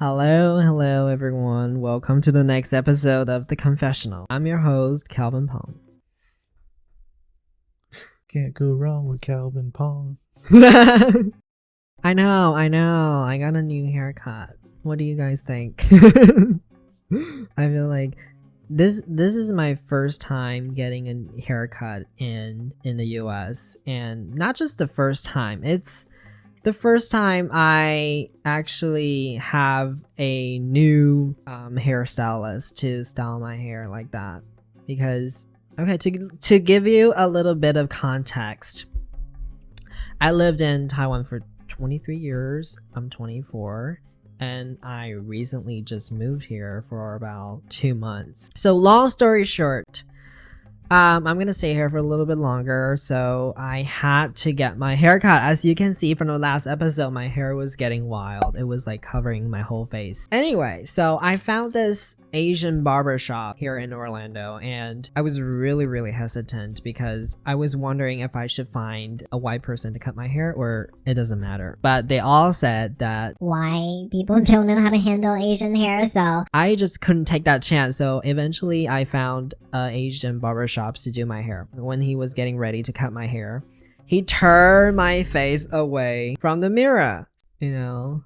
Hello everyone. Welcome to the next episode of The Confessional. I'm your host, Calvin Pong. Can't go wrong with Calvin Pong. I know. I got a new haircut. What do you guys think? I feel like this is my first time getting a haircut in the US, and not just the first time. It's the first time I actually have a new hairstylist to style my hair like that. Because, okay, to give you a little bit of context, I lived in Taiwan for 23 years. I'm 24. And I recently just moved here for about 2 months. So long story short, I'm gonna stay here for a little bit longer, so I had to get my hair cut. As you can see from the last episode, my hair was getting wild. It was like covering my whole face. Anyway, so I found this Asian barber shop here in Orlando, and I was really hesitant because I was wondering if I should find a white person to cut my hair or it doesn't matter. But they all said that white people don't know how to handle Asian hair, so I just couldn't take that chance. So eventually I found an Asian barber shop to do my hair. When he was getting ready to cut my hair, he turned my face away from the mirror, you know,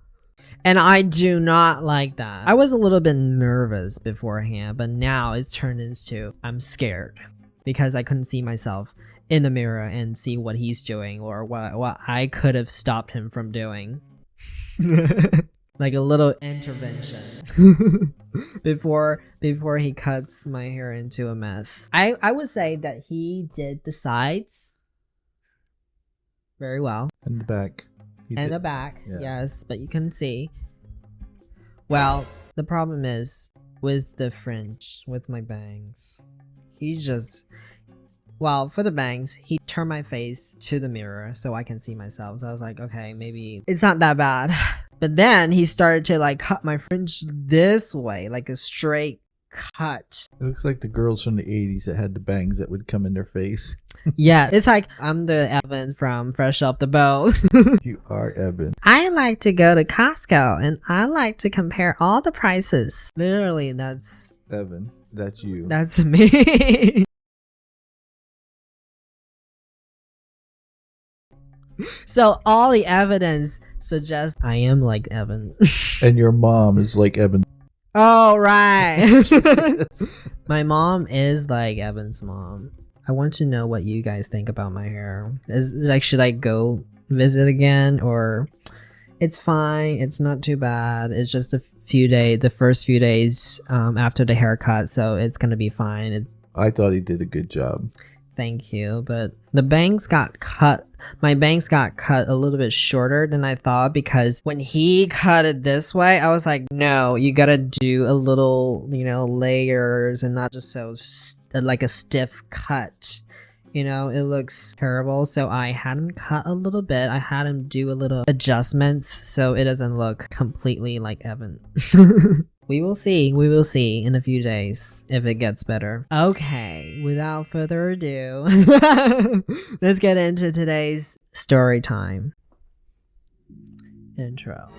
and I do not like that. I was a little bit nervous beforehand, but now it's turned into I'm scared because I couldn't see myself in the mirror and see what he's doing or what I could have stopped him from doing. Like a little intervention before he cuts my hair into a mess. I would say that he did the sides very well. And the back. And the back, yeah. Yes, but you can see. Well, the problem is with the fringe, with my bangs. He's just... Well, for the bangs, he turned my face to the mirror so I can see myself. So I was like, okay, maybe it's not that bad. But then he started to like cut my fringe this way, like a straight cut. It looks like the girls from the 80s that had the bangs that would come in their face. Yeah, it's like I'm the Evan from Fresh Off the Boat. You are Evan. I like to go to Costco and I like to compare all the prices. Literally, that's... Evan, that's you. That's me. So all the evidence suggests I am like Evan. And your mom is like Evan. Oh, right. My mom is like Evan's mom. I want to know what you guys think about my hair. Should I go visit again, or it's fine, it's not too bad, it's just the first few days after the haircut, so it's gonna be fine. I thought he did a good job. Thank you, but the bangs got cut. My bangs got cut a little bit shorter than I thought, because when he cut it this way, I was like, no, you gotta do a little, layers and not just so like a stiff cut. It looks terrible. So I had him cut a little bit. I had him do a little adjustments so it doesn't look completely like Evan. We will see in a few days if it gets better. Okay, without further ado, let's get into today's story time. Intro.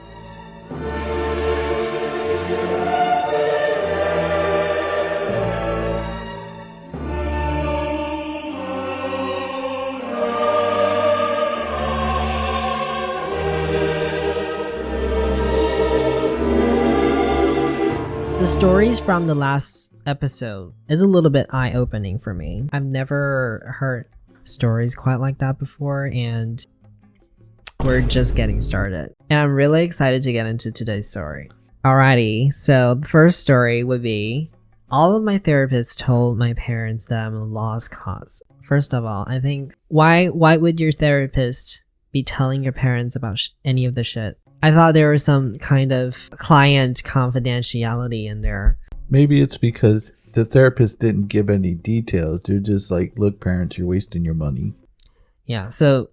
The stories from the last episode is a little bit eye-opening for me. I've never heard stories quite like that before, and we're just getting started. And I'm really excited to get into today's story. Alrighty, so the first story would be, all of my therapists told my parents that I'm a lost cause. First of all, I think, why would your therapist be telling your parents about any of the shit? I thought there was some kind of client confidentiality in there. Maybe it's because the therapist didn't give any details. They're just like, look, parents, you're wasting your money. Yeah, so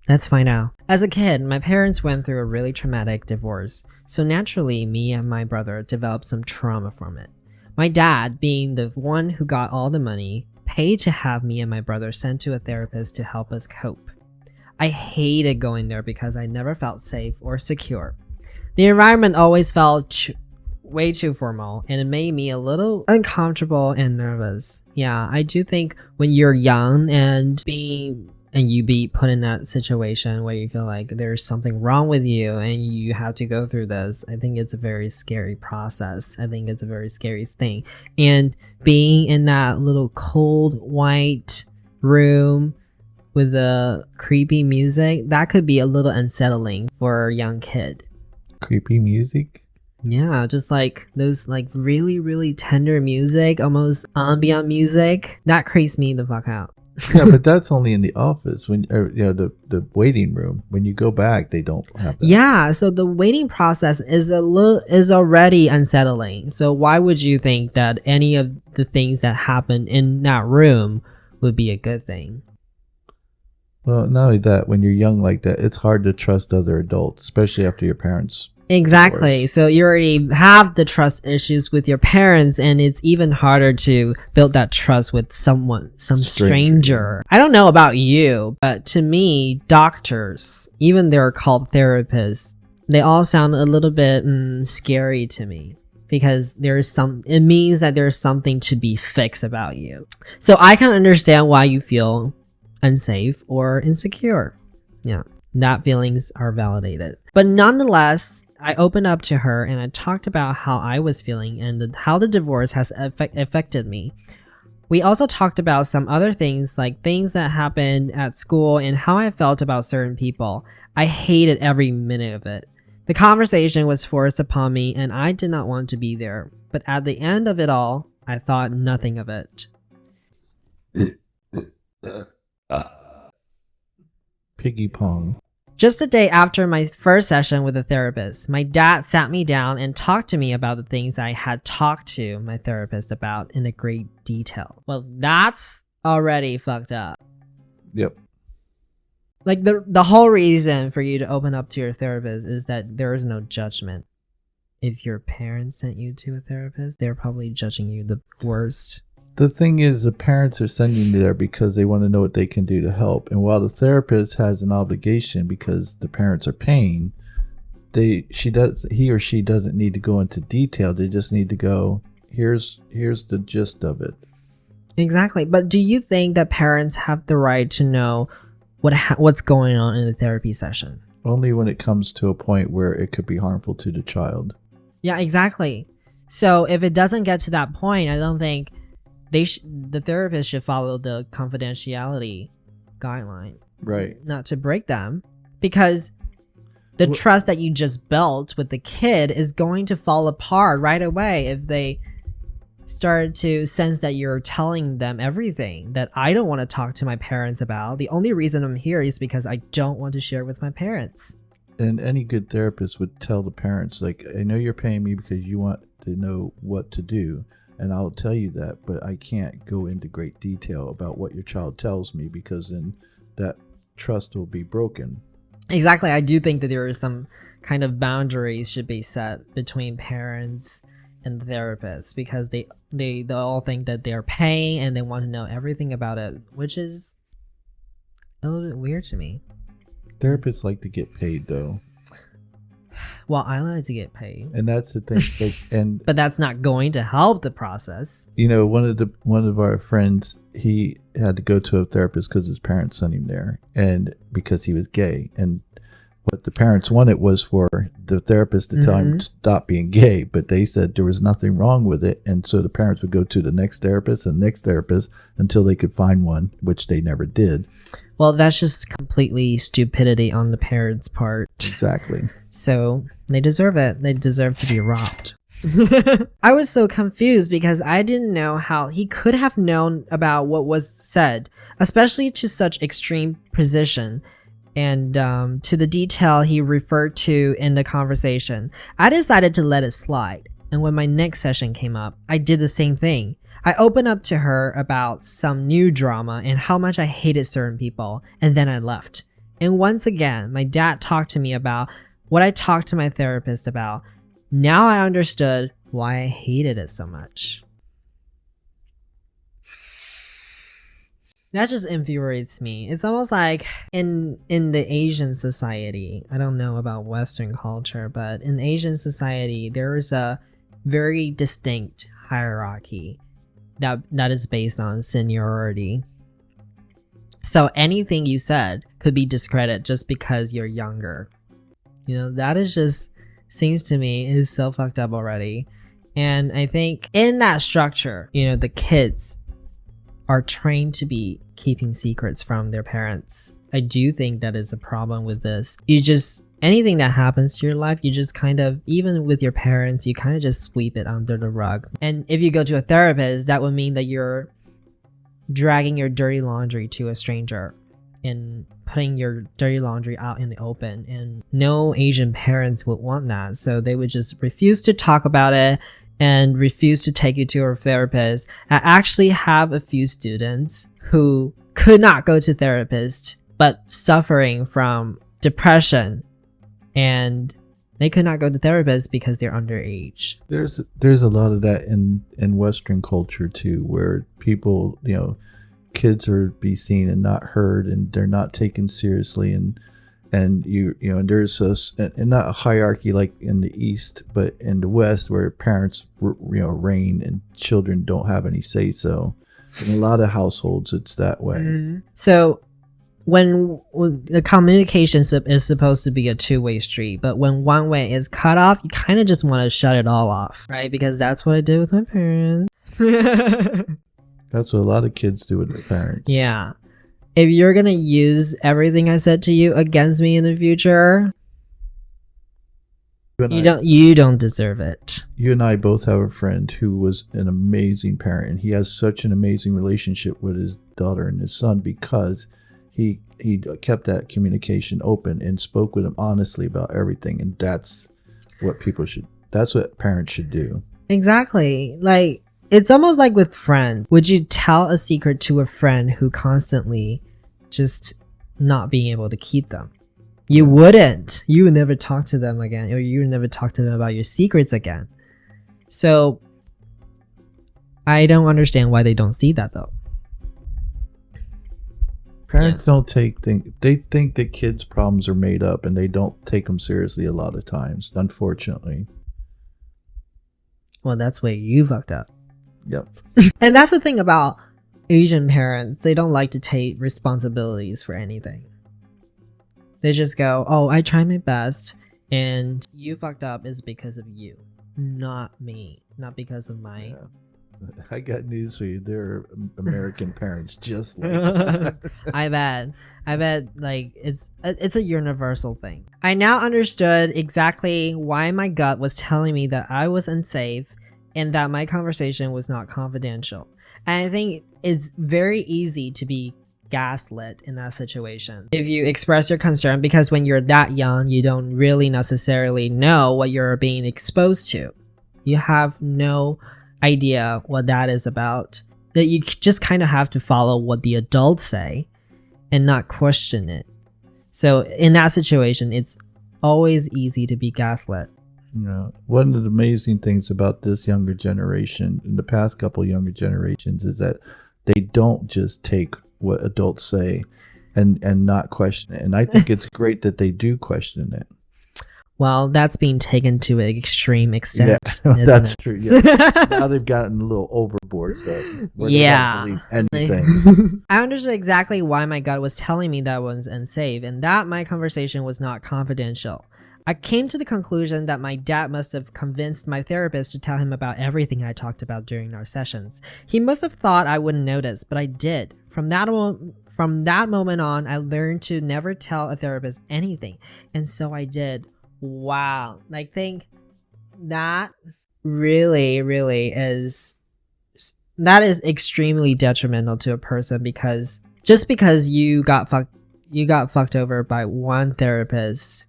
let's find out. As a kid, my parents went through a really traumatic divorce. So naturally, me and my brother developed some trauma from it. My dad, being the one who got all the money, paid to have me and my brother sent to a therapist to help us cope. I hated going there because I never felt safe or secure. The environment always felt way too formal, and it made me a little uncomfortable and nervous. Yeah, I do think when you're young and you be put in that situation where you feel like there's something wrong with you and you have to go through this, I think it's a very scary process. I think it's a very scary thing. And being in that little cold white room with the creepy music, that could be a little unsettling for a young kid. Creepy music? Yeah, just like those like really, really tender music, almost ambient music. That creeps me the fuck out. Yeah, but that's only in the office when the waiting room. When you go back, they don't have that. Yeah, so the waiting process is already unsettling. So why would you think that any of the things that happen in that room would be a good thing? Well, not only that, when you're young like that, it's hard to trust other adults, especially after your parents. Exactly. So you already have the trust issues with your parents, and it's even harder to build that trust with some stranger. I don't know about you, but to me, doctors, even they're called therapists, they all sound a little bit scary to me, because it means that there's something to be fixed about you. So I can understand why you feel unsafe or insecure. Yeah. That feelings are validated. But nonetheless, I opened up to her and I talked about how I was feeling and how the divorce has affected me. We also talked about some other things, like things that happened at school and how I felt about certain people. I hated every minute of it. The conversation was forced upon me and I did not want to be there. But at the end of it all, I thought nothing of it. Piggy Pong. Just a day after my first session with a therapist, my dad sat me down and talked to me about the things I had talked to my therapist about in a great detail. Well, that's already fucked up. Yep. Like the whole reason for you to open up to your therapist is that there is no judgment. If your parents sent you to a therapist, they're probably judging you the worst. The thing is, the parents are sending you there because they want to know what they can do to help. And while the therapist has an obligation because the parents are paying, he or she doesn't need to go into detail. They just need to go, here's the gist of it. Exactly. But do you think that parents have the right to know what's going on in a therapy session? Only when it comes to a point where it could be harmful to the child. Yeah, exactly. So if it doesn't get to that point, I don't think the therapist should follow the confidentiality guideline. Right. Not to break them, because the trust that you just built with the kid is going to fall apart right away if they start to sense that you're telling them everything that I don't want to talk to my parents about. The only reason I'm here is because I don't want to share with my parents. And any good therapist would tell the parents, like, I know you're paying me because you want to know what to do. And I'll tell you that, but I can't go into great detail about what your child tells me because then that trust will be broken. Exactly. I do think that there is some kind of boundaries should be set between parents and therapists, because they all think that they're paying and they want to know everything about it, which is a little bit weird to me. Therapists like to get paid, though. Well, I like to get paid, and that's the thing. But that's not going to help the process. You know, one of our friends, he had to go to a therapist because his parents sent him there, and because he was gay. And what the parents wanted was for the therapist to tell him to stop being gay, but they said there was nothing wrong with it, and so the parents would go to the next therapist and next therapist until they could find one, which they never did. Well, that's just completely stupidity on the parents' part. Exactly. So they deserve it. They deserve to be robbed. I was so confused because I didn't know how he could have known about what was said, especially to such extreme precision and to the detail he referred to in the conversation. I decided to let it slide. And when my next session came up, I did the same thing. I opened up to her about some new drama and how much I hated certain people, and then I left. And once again, my dad talked to me about what I talked to my therapist about. Now I understood why I hated it so much. That just infuriates me. It's almost like in the Asian society, I don't know about Western culture, but in Asian society, there is a very distinct hierarchy that is based on seniority. So anything you said could be discredited just because you're younger. You know, that is just seems to me is so fucked up already. And I think in that structure, you know, the kids are trained to be keeping secrets from their parents. I do think that is a problem with this. You just, anything that happens to your life, you just kind of, even with your parents, you kind of just sweep it under the rug. And if you go to a therapist, that would mean that you're dragging your dirty laundry to a stranger and putting your dirty laundry out in the open. And no Asian parents would want that. So they would just refuse to talk about it and refuse to take you to a therapist. I actually have a few students who could not go to therapist but suffering from depression, and they could not go to therapist because they're underage. There's a lot of that in Western culture too, where people, you know, kids are be seen and not heard, and they're not taken seriously, and you know, and there's and not a hierarchy like in the East, but in the West where parents, you know, reign and children don't have any say so. In a lot of households, it's that way. Mm-hmm. So when the communication is supposed to be a two-way street, but when one way is cut off, you kind of just want to shut it all off, right? Because that's what I did with my parents. That's what a lot of kids do with their parents. Yeah. If you're gonna use everything I said to you against me in the future, you don't deserve it. You and I both have a friend who was an amazing parent, and he has such an amazing relationship with his daughter and his son because he kept that communication open and spoke with him honestly about everything. And that's what parents should do. Exactly. Like, it's almost like with friends. Would you tell a secret to a friend who constantly just not being able to keep them? You wouldn't. You would never talk to them again, or you would never talk to them about your secrets again. So I don't understand why they don't see that though. Parents don't they think that kids' problems are made up, and they don't take them seriously a lot of times, unfortunately. Well, that's where you fucked up. Yep. And that's the thing about Asian parents. They don't like to take responsibilities for anything. They just go, oh, I tried my best, and you fucked up is because of you, not me, not because of my... Yeah. I got news for you. There are American parents just like that. I bet like it's a universal thing. I now understood exactly why my gut was telling me that I was unsafe and that my conversation was not confidential. And I think it's very easy to be gaslit in that situation if you express your concern, because when you're that young, you don't really necessarily know what you're being exposed to. You have no idea what that is about. That you just kind of have to follow what the adults say and not question it. So in that situation, it's always easy to be gaslit. You know, one of the amazing things about this younger generation, in the past couple younger generations, is that they don't just take what adults say and not question it. And I think it's great that they do question it. Well, that's being taken to an extreme extent. Yeah, that's true. Yeah. Now they've gotten a little overboard. So they don't believe anything. I understood exactly why my gut was telling me that was unsafe and that my conversation was not confidential. I came to the conclusion that my dad must have convinced my therapist to tell him about everything I talked about during our sessions. He must have thought I wouldn't notice, but I did. From that moment on, I learned to never tell a therapist anything, and so I did. Wow. I think that really is extremely detrimental to a person, because just because you got fucked over by one therapist,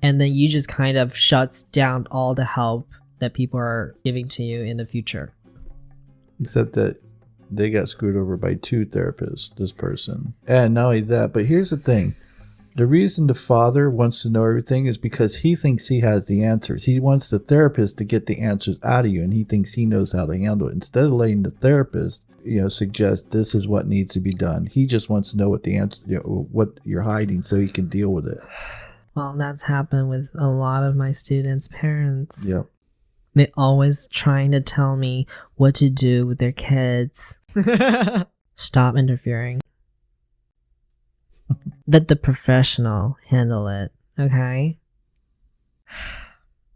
and then you just kind of shuts down all the help that people are giving to you in the future. Except that they got screwed over by two therapists, this person. And not only that, but here's the thing. The reason the father wants to know everything is because he thinks he has the answers. He wants the therapist to get the answers out of you, and he thinks he knows how to handle it. Instead of letting the therapist, suggest this is what needs to be done, he just wants to know what the answer, what you're hiding, so he can deal with it. Well, that's happened with a lot of my students' parents. Yep. They're always trying to tell me what to do with their kids. Stop interfering. Let the professional handle it, okay?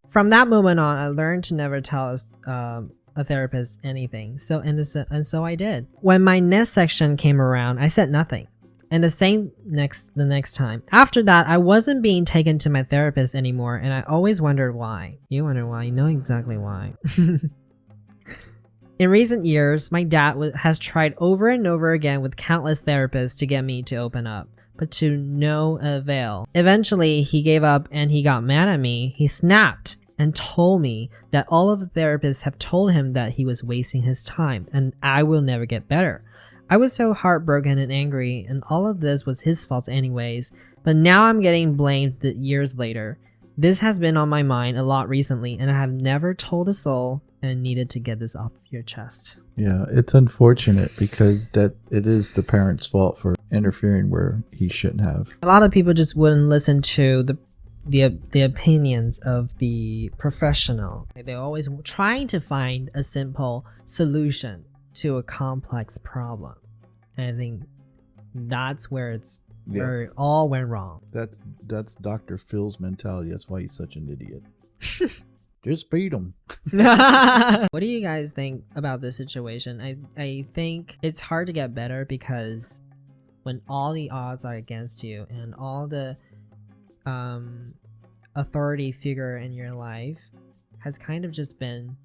From that moment on, I learned to never tell a therapist anything. So I did. When my next section came around, I said nothing. And the next time. After that, I wasn't being taken to my therapist anymore, and I always wondered why. You wonder why? You know exactly why. In recent years, my dad has tried over and over again with countless therapists to get me to open up, but to no avail. Eventually, he gave up and he got mad at me. He snapped and told me that all of the therapists have told him that he was wasting his time and I will never get better. I was so heartbroken and angry, and all of this was his fault anyways, but now I'm getting blamed years later. This has been on my mind a lot recently, and I have never told a soul, and needed to get this off your chest. Yeah, it's unfortunate because it is the parent's fault for interfering where he shouldn't have. A lot of people just wouldn't listen to the opinions of the professional. They're always trying to find a simple solution to a complex problem. And I think that's where where it all went wrong. That's Dr. Phil's mentality. That's why he's such an idiot. Just beat him. What do you guys think about this situation? I think it's hard to get better because when all the odds are against you and all the authority figure in your life has kind of just been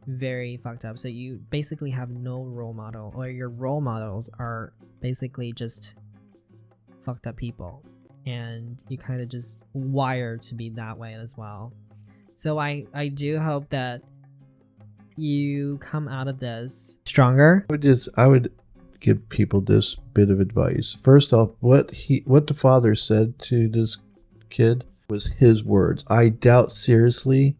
very fucked up, so you basically have no role model, or your role models are basically just fucked up people, and you kind of just wired to be that way as well. So I do hope that you come out of this stronger. I would give people this bit of advice. First off, what the father said to this kid was his words. I doubt seriously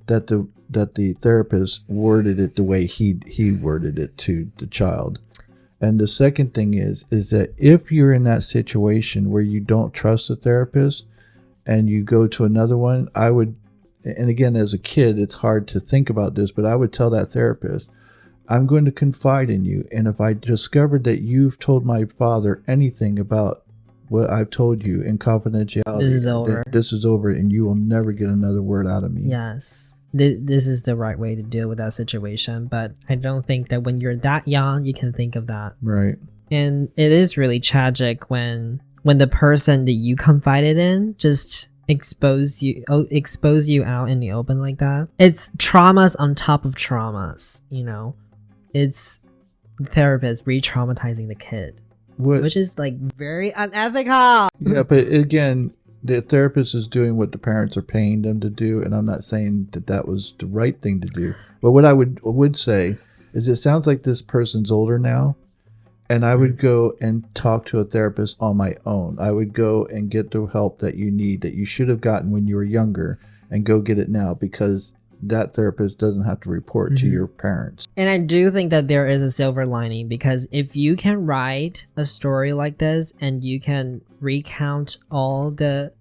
that the therapist worded it the way he worded it to the child. And the second thing is that if you're in that situation where you don't trust the therapist and you go to another one, and again, as a kid, it's hard to think about this, but I would tell that therapist, I'm going to confide in you. And if I discovered that you've told my father anything about what I've told you in confidentiality, this is over. This is over, and you will never get another word out of me. Yes. This is the right way to deal with that situation, but I don't think that when you're that young, you can think of that. Right. And it is really tragic when the person that you confided in just expose you out in the open like that. It's traumas on top of traumas, It's the therapist re-traumatizing the kid, which is like very unethical. Yeah, but again, the therapist is doing what the parents are paying them to do, and I'm not saying that was the right thing to do. But what I would say is it sounds like this person's older now, and I would go and talk to a therapist on my own. I would go and get the help that you need, that you should have gotten when you were younger, and go get it now, because that therapist doesn't have to report to your parents. And I do think that there is a silver lining, because if you can write a story like this and you can recount all the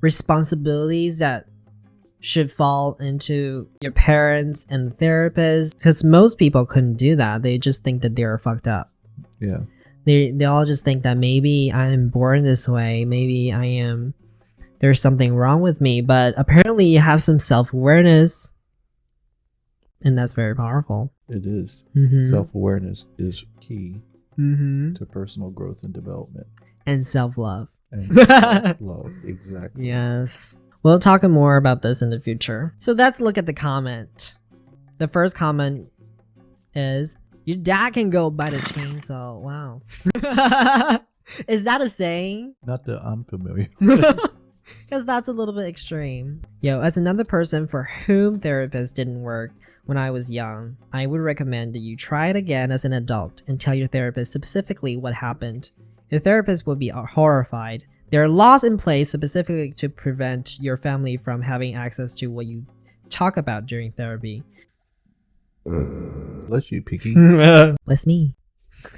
responsibilities that should fall into your parents and the therapist, because most people couldn't do that. They just think that they're fucked up. Yeah. They all just think that maybe I am born this way, maybe there's something wrong with me, but apparently you have some self-awareness, and that's very powerful. It is. Mm-hmm. Self-awareness is key Mm-hmm. to personal growth and development. And self-love. And self-love, exactly. Yes. We'll talk more about this in the future. So let's look at the comment. The first comment is, your dad can go by the chainsaw. Wow. Is that a saying? Not that I'm familiar. Because that's a little bit extreme. As another person for whom therapists didn't work when I was young, I would recommend that you try it again as an adult and tell your therapist specifically what happened. Your therapist would be horrified, There are laws in place specifically to prevent your family from having access to what you talk about during therapy. Bless you, Piggy. Bless me.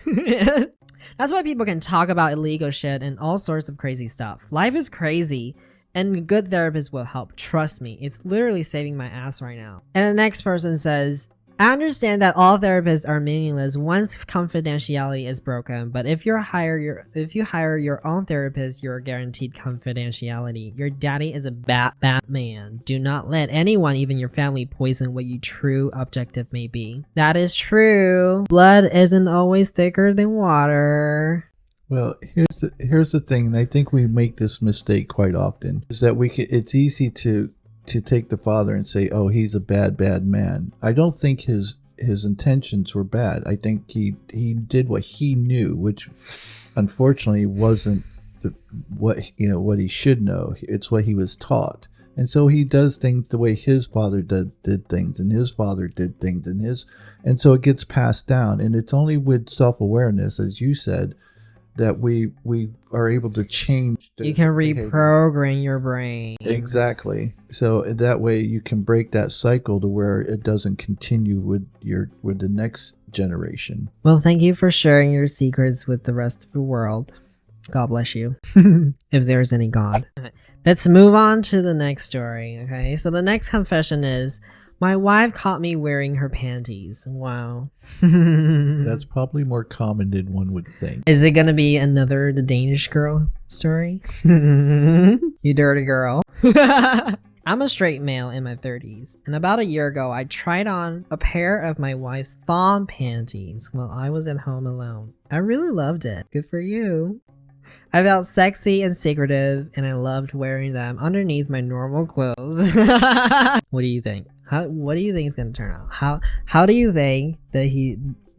That's why people can talk about illegal shit and all sorts of crazy stuff. Life is crazy, and good therapists will help. Trust me, it's literally saving my ass right now. And the next person says, I understand that all therapists are meaningless once confidentiality is broken, but if you hire your own therapist, you're guaranteed confidentiality. Your daddy is a bad man. Do not let anyone, even your family, poison what your true objective may be. That is true. Blood isn't always thicker than water. Well, here's the thing, and I think we make this mistake quite often, is that it's easy to take the father and say, oh, he's a bad man. I don't think his intentions were bad. I think he did what he knew, which unfortunately wasn't what he should know. It's what he was taught. And so he does things the way his father did things, and his father did things, and so it gets passed down. And it's only with self-awareness, as you said, that we are able to change. You can reprogram your brain. Exactly. So that way you can break that cycle to where it doesn't continue with the next generation. Well, thank you for sharing your secrets with the rest of the world. God bless you. If there's any God. Let's move on to the next story. Okay. So the next confession is, my wife caught me wearing her panties. Wow. That's probably more common than one would think. Is it gonna be another the Danish girl story? You dirty girl. I'm a straight male in my 30s, and about a year ago, I tried on a pair of my wife's thong panties while I was at home alone. I really loved it. Good for you. I felt sexy and secretive, and I loved wearing them underneath my normal clothes. What do you think? What do you think is going to turn out? How do you think that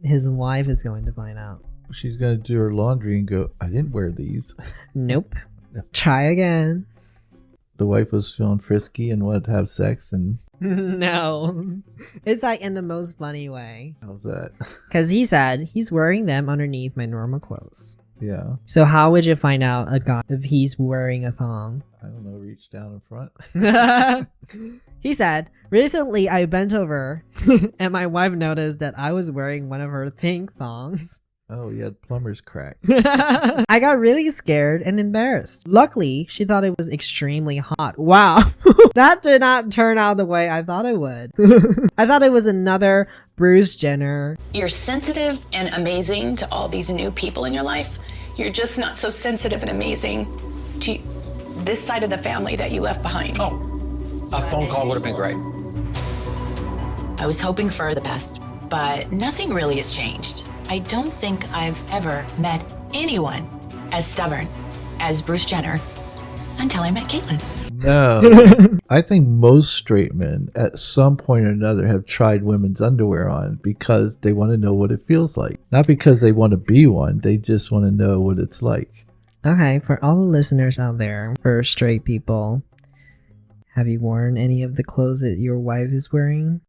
his wife is going to find out? She's going to do her laundry and go, I didn't wear these. Nope. Try again. The wife was feeling frisky and wanted to have sex, and no. It's like in the most funny way. How's that? Because he said he's wearing them underneath my normal clothes. Yeah. So how would you find out a guy if he's wearing a thong? I don't know, reach down in front. He said, recently I bent over and my wife noticed that I was wearing one of her pink thongs. Oh, you had plumber's crack. I got really scared and embarrassed. Luckily, she thought it was extremely hot. Wow. That did not turn out the way I thought it would. I thought it was another Bruce Jenner. You're sensitive and amazing to all these new people in your life. You're just not so sensitive and amazing to this side of the family that you left behind. Oh, a phone call would have been great. I was hoping for the best, but nothing really has changed. I don't think I've ever met anyone as stubborn as Bruce Jenner until I met Caitlyn. No. I think most straight men at some point or another have tried women's underwear on because they want to know what it feels like. Not because they want to be one, they just want to know what it's like. Okay, for all the listeners out there, for straight people, have you worn any of the clothes that your wife is wearing?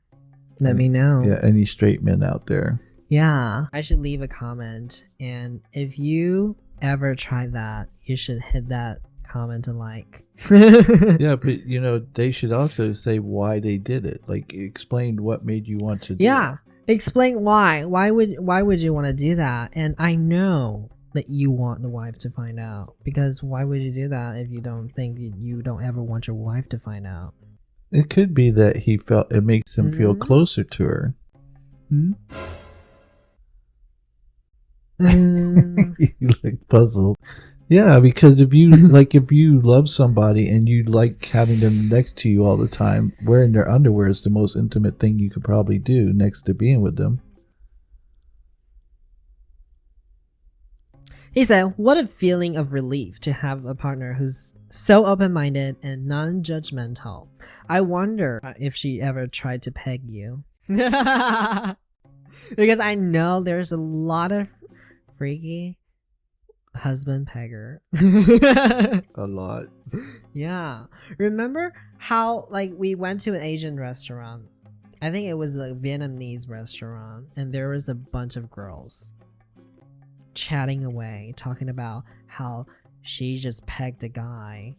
Let me know. Yeah, any straight men out there. Yeah, I should leave a comment, and if you ever tried that, you should hit that comment and like. Yeah, but they should also say why they did it. Like, explain what made you want to do it. Explain why. Why would you want to do that? And I know that you want the wife to find out, because why would you do that if you don't think you don't ever want your wife to find out? It could be that he felt it makes him feel closer to her. Hmm? You look puzzled. Yeah, because if you love somebody and you like having them next to you all the time, wearing their underwear is the most intimate thing you could probably do next to being with them. He said, what a feeling of relief to have a partner who's so open-minded and non-judgmental. I wonder if she ever tried to peg you. Because I know there's a lot of freaky husband pegger. A lot. Yeah. Remember how we went to an Asian restaurant? I think it was a Vietnamese restaurant, and there was a bunch of girls chatting away, talking about how she just pegged a guy.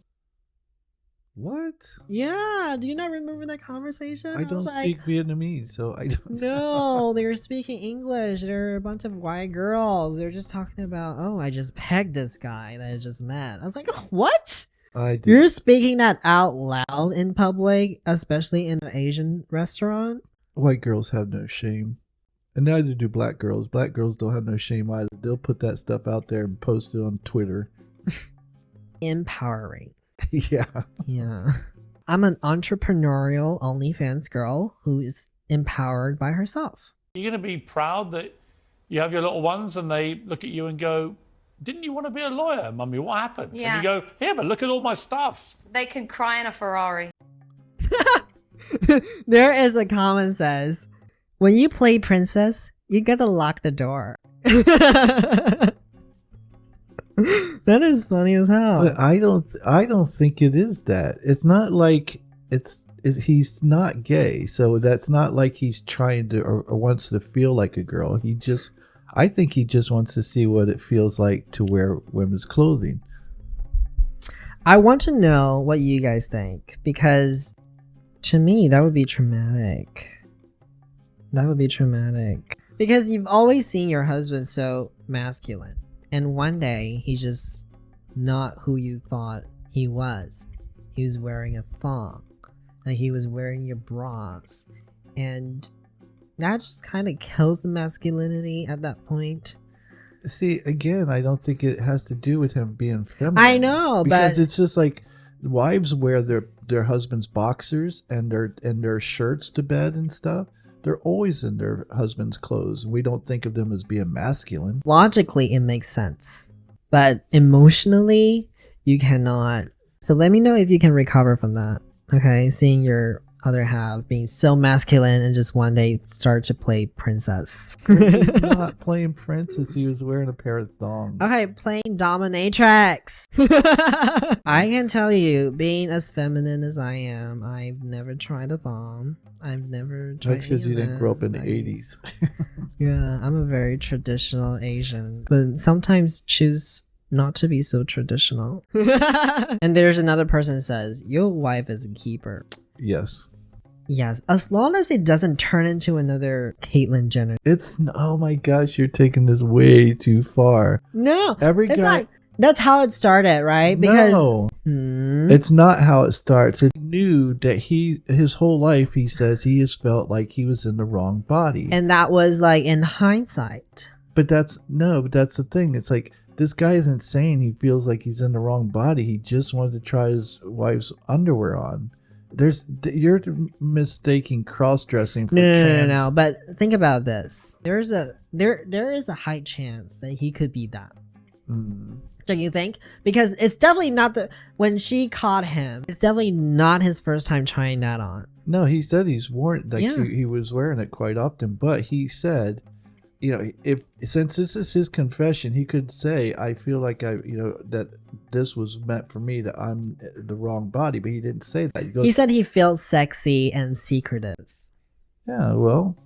What? Yeah, do you not remember that conversation? I don't was speak Vietnamese, so I don't. No, they were speaking English. They're a bunch of white girls. They're just talking about, oh, I just pegged this guy that I just met. I was like, what? I did. You're speaking that out loud in public, especially in an Asian restaurant? White girls have no shame. And neither do black girls. Black girls don't have no shame either. They'll put that stuff out there and post it on Twitter. Empowering. Yeah. Yeah. I'm an entrepreneurial OnlyFans girl who is empowered by herself. You're going to be proud that you have your little ones and they look at you and go, didn't you want to be a lawyer, Mummy? What happened? Yeah. And you go, here, but look at all my stuff. They could cry in a Ferrari. There is a comment says, when you play princess, you gotta lock the door. That is funny as hell. But I don't think it is that. It's not like he's not gay, so that's not like he's trying to or wants to feel like a girl. I think he just wants to see what it feels like to wear women's clothing. I want to know what you guys think, because to me that would be traumatic. That would be traumatic. Because you've always seen your husband so masculine, and one day he's just not who you thought he was. He was wearing a thong, like he was wearing your bras, and that just kind of kills the masculinity at that point. See, again, I don't think it has to do with him being feminine. I know, because but it's just like wives wear their husband's boxers and their shirts to bed and stuff. They're always in their husband's clothes. We don't think of them as being masculine. logically it makes sense, but emotionally you cannot. So let me know if you can recover from that. Okay, seeing your other half being so masculine and just one day start to play princess. He's not playing princess. He was wearing a pair of thongs. Okay, playing dominatrix. I can tell you, being as feminine as I am, I've never tried a thong. I've never tried. That's because you didn't grow up in the any of 80s. Yeah, I'm a very traditional Asian, but sometimes choose not to be so traditional. And there's another person that says, your wife is a keeper. Yes. Yes, as long as it doesn't turn into another Caitlyn Jenner. Oh my gosh, you're taking this way too far. No, Every it's guy. not. That's how it started, right? Because No, it's not how it starts. It knew that his whole life, he says he has felt like he was in the wrong body. and that was like in hindsight. But that's the thing. It's like, this guy isn't saying he feels like he's in the wrong body. He just wanted to try his wife's underwear on. You're mistaking cross-dressing for trans. No. But think about this. There is a high chance that he could be that. Don't you think? Because it's definitely not when she caught him, it's definitely not his first time trying that on. No, he said he's worn like Yeah. he was wearing it quite often, but he said, since this is his confession, he could say, I feel like that this was meant for me, that I'm the wrong body, but he didn't say that. He goes, He said he feels sexy and secretive. yeah, well,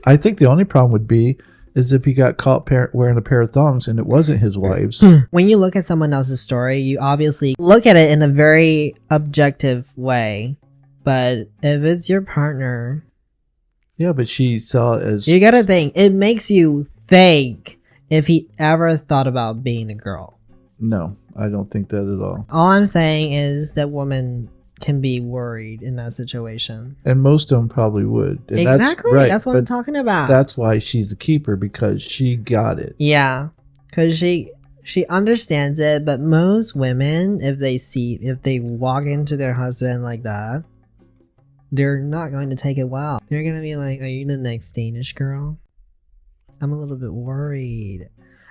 I think the only problem would be is if he got caught wearing a pair of thongs and it wasn't his wife's. When you look at someone else's story, you obviously look at it in a very objective way. But if it's your partner, Yeah, but she saw it as... you gotta think, it makes you think if he ever thought about being a girl. No, I don't think that at all. All I'm saying is that women can be worried in that situation. And most of them probably would. And Exactly. That's what I'm but talking about. That's why she's a keeper, because she got it. Yeah. Because she understands it, but most women, if they walk into their husband like that, they're not going to take it well. They're going to be like, are you the next Danish girl? I'm a little bit worried.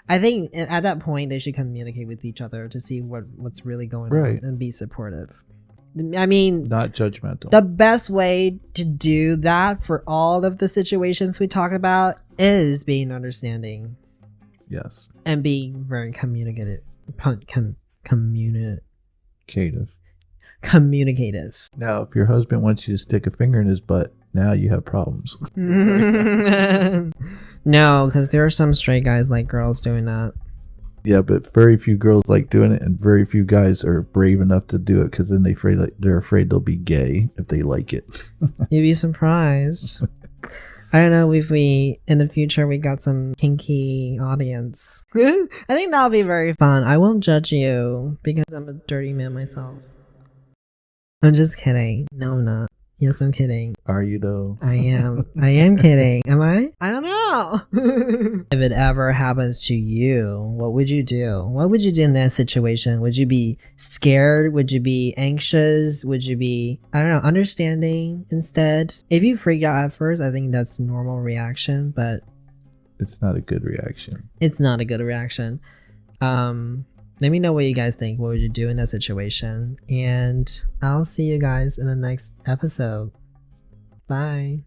I think at that point, they should communicate with each other to see what's really going Right. on and be supportive. I mean, Not judgmental. the best way to do that for all of the situations we talk about is being understanding Yes. and being very communicative. Communicative. Now, if your husband wants you to stick a finger in his butt, now you have problems. No, because there are some straight guys like girls doing that. Yeah, but very few girls like doing it, and very few guys are brave enough to do it because then they're afraid they'll be gay if they like it. You'd be surprised. I don't know if we in the future we got some kinky audience. I think that'll be very fun. I won't judge you because I'm a dirty man myself. I'm just kidding. No, I'm not. Yes, I'm kidding. Are you though? I am. I am kidding. Am I? I don't know. If it ever happens to you, what would you do? What would you do in that situation? Would you be scared? Would you be anxious? Would you be, I don't know, understanding instead? If you freak out at first, I think that's normal reaction, but It's not a good reaction. it's not a good reaction. Let me know what you guys think. What would you do in that situation? And I'll see you guys in the next episode. Bye.